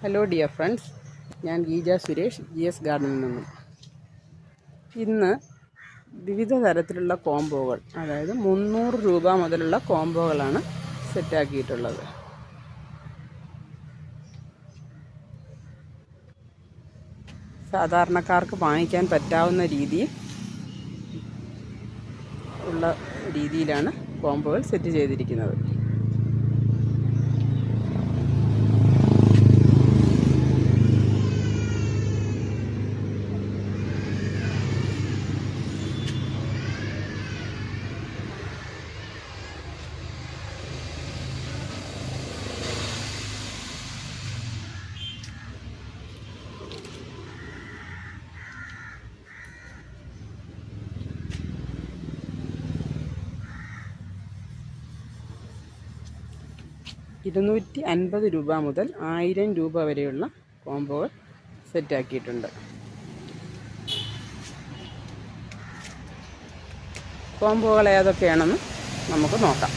Hello dear friends, ഞാൻ ഗീജ Suresh, GS ഗാർഡനിൽ നിന്നും. ഇന്ന് വിവിധ തരത്തിലുള്ള കോംബോകൾ, അതായത് 300 രൂപ മുതലുള്ള കോംബോകളാണ് സെറ്റാക്കിയിട്ടുള്ളത്. സാധാരണക്കാർക്ക് വാങ്ങിക്കാൻ പറ്റാവുന്ന രീതിയിലാണ് കോംബോകൾ സെറ്റ് ചെയ്തിരിക്കുന്നത്. $250 രൂപ മുതൽ 1000 രൂപ വരെയുള്ള കോംബോകൾ സെറ്റാക്കിയിട്ടുണ്ട്. കോംബോകൾ ഏതൊക്കെയാണെന്ന് നമുക്ക് നോക്കാം.